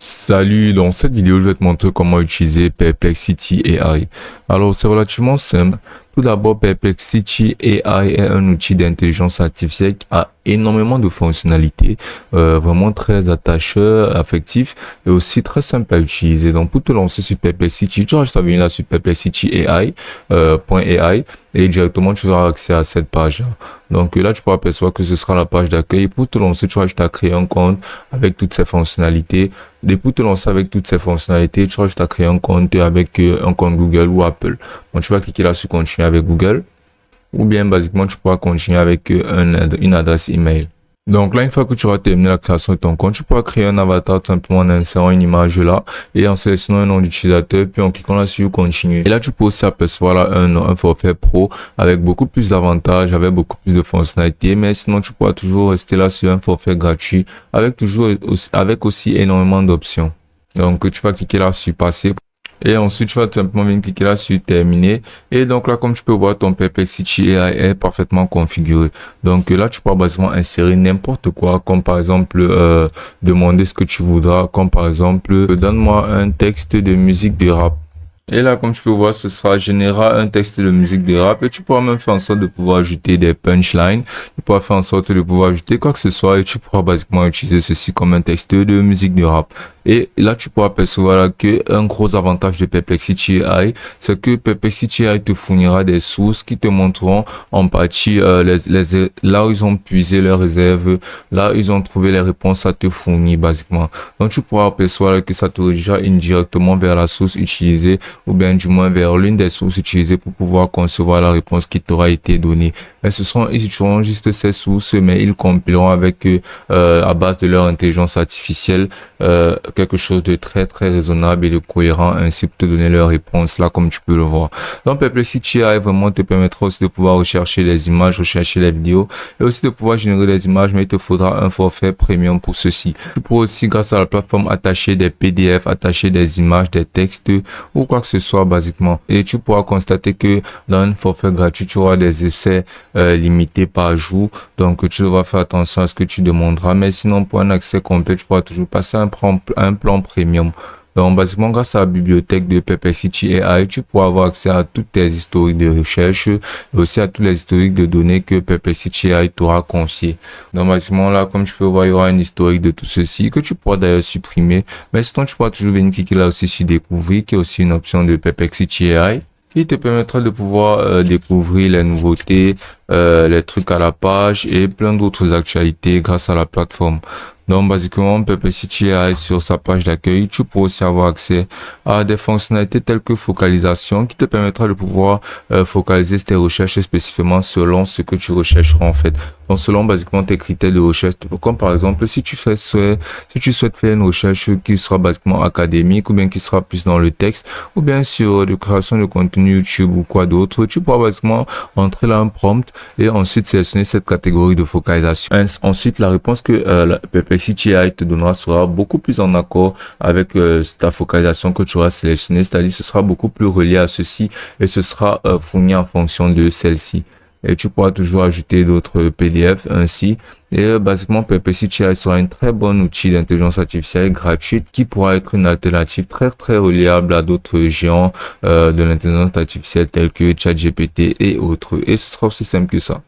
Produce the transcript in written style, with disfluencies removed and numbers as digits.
Salut, dans cette vidéo, je vais te montrer comment utiliser Perplexity AI. Alors, c'est relativement simple. Tout d'abord, Perplexity AI est un outil d'intelligence artificielle qui a énormément de fonctionnalités, vraiment très attacheur, affectif et aussi très simple à utiliser. Donc, pour te lancer sur Perplexity, tu vas juste venir là sur Perplexity AI, .ai et directement tu auras accès à cette page-là. Donc là, tu pourras apercevoir que ce sera la page d'accueil. Pour te lancer, tu vas juste à créer un compte avec toutes ces fonctionnalités. Et pour te lancer avec toutes ces fonctionnalités, tu vas juste à créer un compte avec un compte Google ou Apple. Donc, tu vas cliquer là sur continuer avec Google. Ou bien, basiquement, tu pourras continuer avec une adresse email. Donc là, une fois que tu auras terminé la création de ton compte, tu pourras créer un avatar tout simplement en insérant une image là et en sélectionnant un nom d'utilisateur, puis en cliquant là sur continuer. Et là, tu peux aussi apercevoir là un forfait pro avec beaucoup plus d'avantages, avec beaucoup plus de fonctionnalités, mais sinon tu pourras toujours rester là sur un forfait gratuit avec aussi énormément d'options. Donc tu vas cliquer là sur passer. Et ensuite, tu vas tout simplement venir cliquer là sur terminer. Et donc là, comme tu peux voir, ton Perplexity AI est parfaitement configuré. Donc là, tu pourras basiquement insérer n'importe quoi, comme par exemple demander ce que tu voudras, comme par exemple donne-moi un texte de musique de rap. Et là, comme tu peux voir, ce sera général un texte de musique de rap et tu pourras même faire en sorte de pouvoir ajouter des punchlines. Tu pourras faire en sorte de pouvoir ajouter quoi que ce soit et tu pourras basiquement utiliser ceci comme un texte de musique de rap. Et là, tu pourras percevoir là que un gros avantage de Perplexity AI, c'est que Perplexity AI te fournira des sources qui te montreront en partie là où ils ont puisé leurs réserves, là où ils ont trouvé les réponses à te fournir basiquement. Donc, tu pourras percevoir que ça te redirigera indirectement vers la source utilisée ou bien du moins vers l'une des sources utilisées pour pouvoir concevoir la réponse qui t'aura été donnée. Mais ils utiliseront juste ces sources, mais ils compileront avec à base de leur intelligence artificielle quelque chose de très très raisonnable et de cohérent ainsi pour te donner leur réponse là comme tu peux le voir. Donc Perplexity AI vraiment te permettra aussi de pouvoir rechercher les images, rechercher les vidéos et aussi de pouvoir générer des images, mais il te faudra un forfait premium pour ceci. Tu pourras aussi grâce à la plateforme attacher des PDF, attacher des images, des textes ou quoi que ce soit basiquement. Et tu pourras constater que dans un forfait gratuit, tu auras des essais limités par jour. Donc tu devras faire attention à ce que tu demanderas. Mais sinon, pour un accès complet, tu pourras toujours passer un plan premium. Donc, basiquement, grâce à la bibliothèque de Perplexity AI, tu pourras avoir accès à toutes tes historiques de recherche et aussi à tous les historiques de données que Perplexity AI t'aura confié. Donc, basiquement, là, comme tu peux voir, il y aura un historique de tout ceci que tu pourras d'ailleurs supprimer. Mais sinon, tu pourras toujours venir cliquer là aussi sur découvrir, qui est aussi une option de Perplexity AI qui te permettra de pouvoir découvrir les nouveautés, les trucs à la page et plein d'autres actualités grâce à la plateforme. Donc, basiquement, Perplexity AI sur sa page d'accueil, tu peux aussi avoir accès à des fonctionnalités telles que focalisation qui te permettra de pouvoir focaliser tes recherches spécifiquement selon ce que tu rechercheras en fait. Donc, selon basiquement tes critères de recherche, comme par exemple, si tu souhaites faire une recherche qui sera basiquement académique ou bien qui sera plus dans le texte ou bien sur de création de contenu YouTube ou quoi d'autre, tu pourras basiquement entrer là un prompt et ensuite sélectionner cette catégorie de focalisation. Ensuite, la réponse que Perplexity AI te donnera sera beaucoup plus en accord avec ta focalisation que tu auras sélectionnée, c'est-à-dire ce sera beaucoup plus relié à ceci et ce sera fourni en fonction de celle-ci. Et tu pourras toujours ajouter d'autres PDF ainsi. Et basiquement, Perplexity AI sera un très bon outil d'intelligence artificielle gratuite qui pourra être une alternative très très reliable à d'autres géants de l'intelligence artificielle tels que ChatGPT et autres. Et ce sera aussi simple que ça.